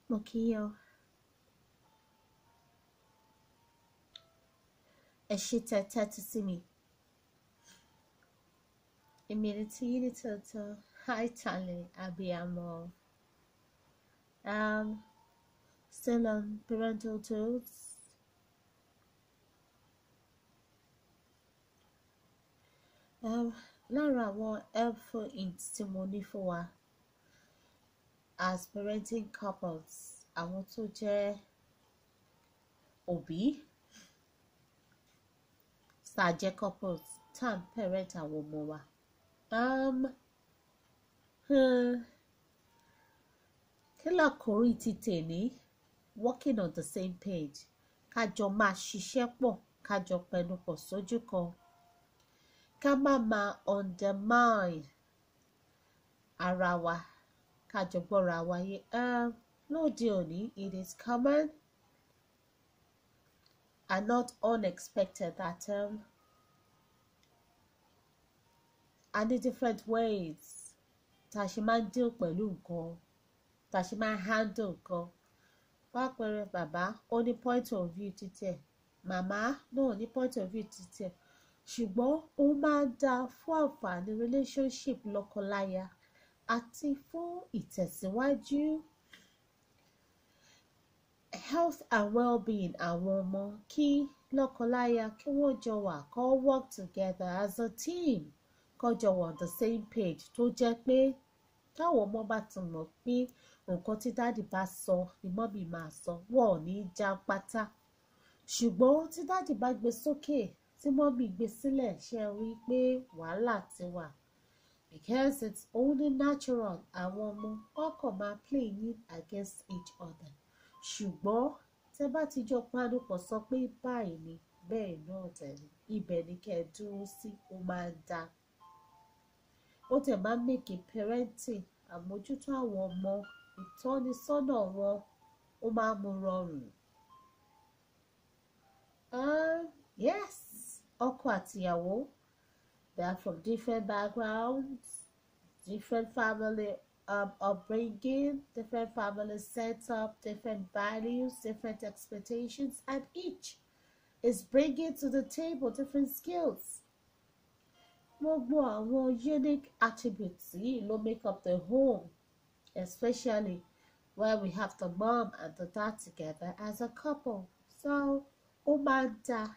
Mo kí yín o. Ẹ ṣé tẹ́ tẹ́tí sí mi. Èmi ni tí yín ní tòótọ́, Hi-Tale Abiyamo. Still on parental tools. Lára àwọn helpful hints tí mo ní fún wa as parenting couples, àwọn tó jẹ́ òbí, tá jẹ́ couples, tá ń parent àwọn ọmọ wa. Kí làkòrí ti tèmi? Working on the same page. Ká jọ máa ṣiṣẹ́ pọ̀, ká jọ pẹnu pọ̀ sójú kan. Ká má máa undermine ara wa, ká jọ gbọ́ra wa yé. Lóde òní, it is common and not unexpected that and in different ways tá ṣe máa ń deal pẹ̀lú nǹkan, tá ṣe máa ń handle nǹkan. Pápẹ̀rẹ̀ bàbá ó ní point of view títẹ̀, màmá náà ní point of view títẹ̀, ṣùgbọ́n ó máa ń dá fún àǹfààní relationship lọ́kọláya àti fún ìtẹ̀síwájú health and well-being àwọn ọmọ, kí lọ́kọláya kí wọ́n jọ wà kó work together as a team, kó jọ wà on the same page, tó jẹ́ pé táwọn ọmọ bá ti mọ̀ pé nǹkan tí dáàdì bá sọ ni mọ́mì máa sọ, wọn ò ní já pátá. Ṣùgbọ́n tí dáàdì bá gbé sókè tí mọ́mì gbé sílẹ̀, ṣe rí pé wàhálà ti wà, because it's only natural àwọn ọmọ ọkọ̀ máa play against each other. Ṣùgbọ́n tẹ́ bá ti jọ panupọ̀ sọ pé báyìí ni bẹ́ẹ̀ náà tẹ̀lé, ibẹ̀ ni kẹ́ ẹ dúró sí, ó máa ń dá. Ó tẹ̀ máa ń make parenting, àmójútó àwọn ọmọ, ìtọ́nisọ́nà wọn, ó máa ń mú rọrùn. Yes, ọkọ àtìyàwó, they are from different backgrounds, different family upbringing, different family setup, different values, different expectations, and each is bringing to the table different skills. Gbogbo àwọn unique attributes yìí ló make up the home, especially where we have the mom and the dad together as a couple. So ó máa ń dá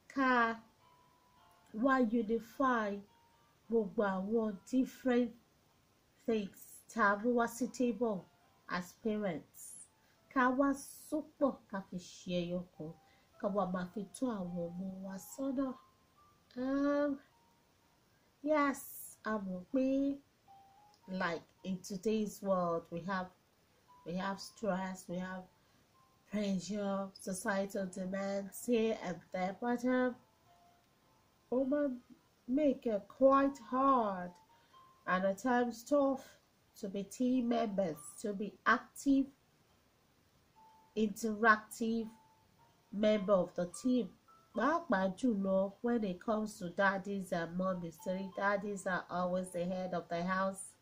ká wá unify gbogbo àwọn different things tá a mú wá sí table as parents, ká wá sopọ̀ ká fi ṣe ẹyọ kan, ká wá máa fi tó àwọn ọmọ wa sọ́nà. Yes, mọ̀ pé like in today's world we have stress, we have pressure, societal demands here and there, but ó máa make it quite hard and at times tough to be team members, to be active, interactive member of the team. Pàápàá jùlọ when it comes to daddies and mommies, so daddies are always the head of the house.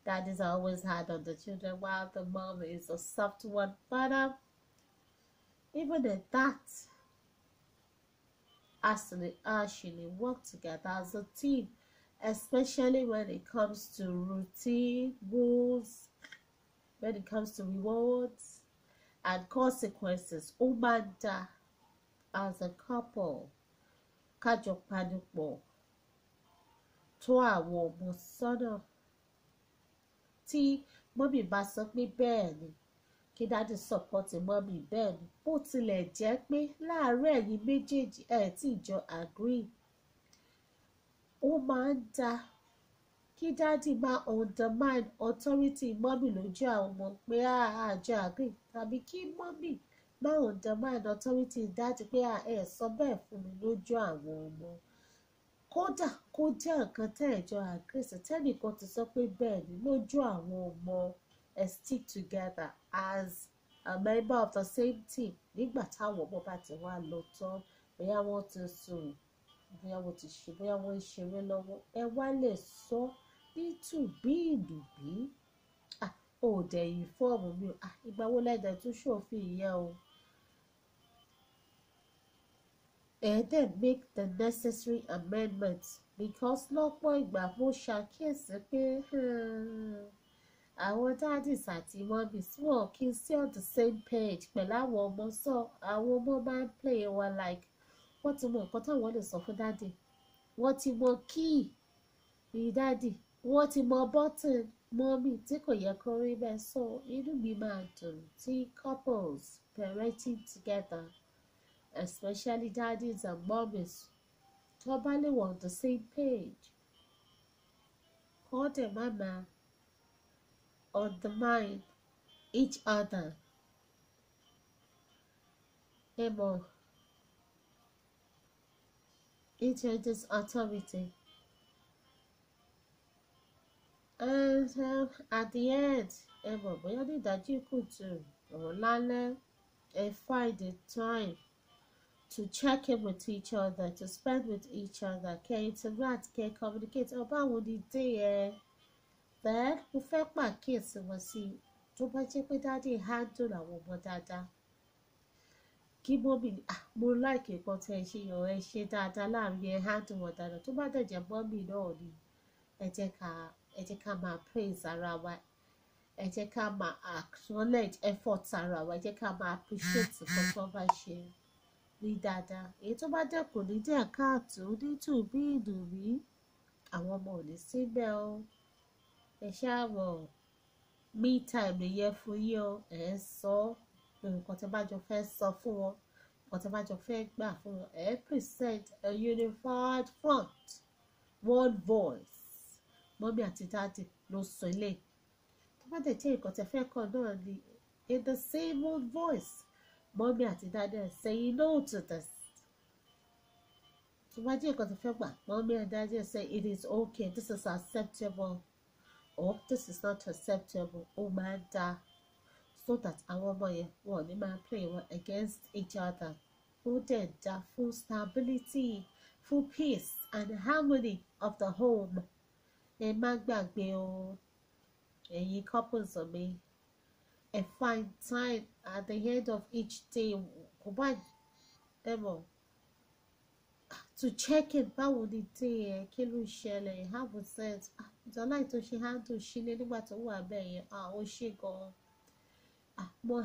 Daddies are always hard on the children while the mom is a soft one. But even at that, actually work together as a team, especially when it comes to routine, rules, when it comes to rewards and consequences. Ó máa ń dá as a couple ká jọ panupọ̀ tó àwọn ọmọ sọ́nà. Tí mọ́mì bá sọ pé bẹ́ẹ̀ ni, kí dáàdì support mọ́mì bẹ́ẹ̀ ni, bó tilẹ̀ jẹ́ pé láàárín ẹ̀yin méjèèjì ẹ̀ tí jọ agree. Ó máa ń dá kí dáàdì máa undermine authority mọ́mì lójú àwọn ọmọ pé àjọ agree, tàbí kí mọ́mì máa undermine authority dáàdì pé ẹ sọ bẹ́ẹ̀ fún mi lójú àwọn ọmọ. Kódà kó jẹ́ nǹkan tẹ́ ẹ jọ agree sí, tẹ́nìkan ti sọ pé bẹ́ẹ̀ ni lójú àwọn ọmọ, ẹ stick together as a member of the same team. Nígbà táwọn ọmọ bá ti wá lọ tán, bóyá wọ́n ti sùn, bóyá wọ́n ti ṣe, bóyá wọ́n ń ṣeré lọ́wọ́, ẹ wá lè sọ nítùbí ìnùbí. ó dẹ̀ inform mi ìgbà wo lẹ́dẹ̀ tún ṣòfin ìyẹn o. Then make the necessary amendments because lọ́pọ̀ ìgbà mo ṣàkíyèsí pé àwọn daddies àti mummies wọn kì í sí on the same page pẹ̀lú àwọn ọmọ sọ àwọn ọmọ máa ń play wọn like wọ́n ti mọ nǹkan táwọn lè sọ fún daddy wọ́n ti mọ key ní daddy wọ́n ti mọ button mummy tí kò yẹ kó rí bẹ́ẹ̀ so inú mi máa dùn tí couples parenting together especially daddies and mummies tó bá lè wà on the same page kọ́ dẹ̀ má máa undermine each other. Each other's authority. And at the end, bóyá ní ìdájí kùtù or lálẹ́, find the time to check in with each other, to spend with each other, kẹ́ interact, kẹ́ communicate. Báwo ni day ẹ? Then mo fẹ́ pàkíyèsí wọn sí tó bá jẹ́ pé daddy handle àwọn ọmọ dáadáa. Kí mọ́mì mo like nǹkan tẹ́ ẹ ṣe yàn ẹ ṣe dáadáa láàrin ẹ handle wọn dáadáa tó bá dẹ̀ jẹ́ mọ́mì náà ni ẹ jẹ́ ká máa praise ara wa ẹ jẹ́ ká máa acknowledge effort ara wa ẹ jẹ́ ká máa appreciate nǹkan tó bá ṣe ní dáadáa èyí tó bá dẹ̀ kò ní díẹ̀ káàtó nítùbí ìdùnmí àwọn ọmọ ò ní síbẹ̀ o ẹ ṣáà wọ̀ me time nìyẹn fún yín o ẹ sọ nǹkan tí bá jọ fẹ́ sọ fún wọn nǹkan tí bá jọ fẹ́ gbà fún wọn ẹ present a unified front one voice mọ́mí àti dáàdì ló sọ ilé tó bá dẹ̀ jẹ́ nǹkan tí ẹ fẹ́ kọ́ náà ni in the same one voice mọ́mí àti dáàdì saying no to this tó bá jẹ́ nǹkan tí ẹ fẹ́ gbà mọ́mí àti dáàdì say it is okay this is acceptable or this is not acceptable ó máa ń dá so that our ọmọ yẹn wọn ò ní máa play wọn against each other fún dẹ̀dá fún stability fún peace and harmony of the home ẹ má gbàgbé o ẹ̀yin couples mi ẹ find time at the end of each day kò bá ẹ mọ̀ to check in báwo ni day ẹ kí ló ṣẹlẹ̀ have a sense ìjọba ètò ṣe handle sílé nígbà tó wà bẹ́ẹ̀ yẹn ó ṣe gan-an. Mo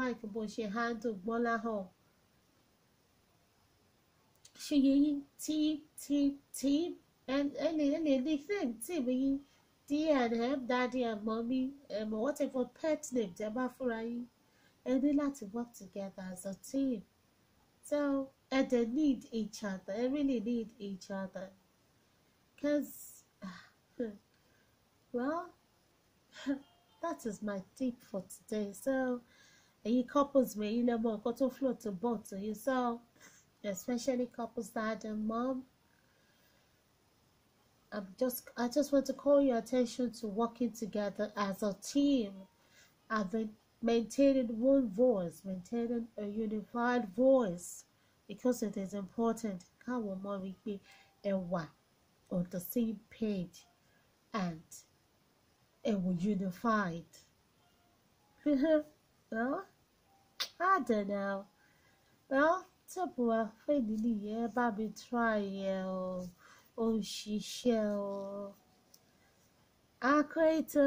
like bó ṣe handle gbọ́lá hàn ṣe yẹn tí ẹni nickname tí mi yín D&M daddy and mommy whatever pet name tẹ́ bá fúnra yín ẹ ní láti work together as a team so they need each other I really need each other because well that is my tip for today so ẹ̀yin couples mi ẹ̀yin lẹ́mọ̀ nǹkan tó float to boat to you so especially couples dad and mom I just want to call your attention to working together as a team and maintaining one voice maintaining a unified voice because it is important káwọn ọmọ rí pé ẹ wà on the same page and ẹ were unified. Well, I don't know. Well, tẹ́bùwà fẹ́ni nìyẹn bá mi try ẹ o ó ń ṣiṣẹ́ o. Akọ ètò.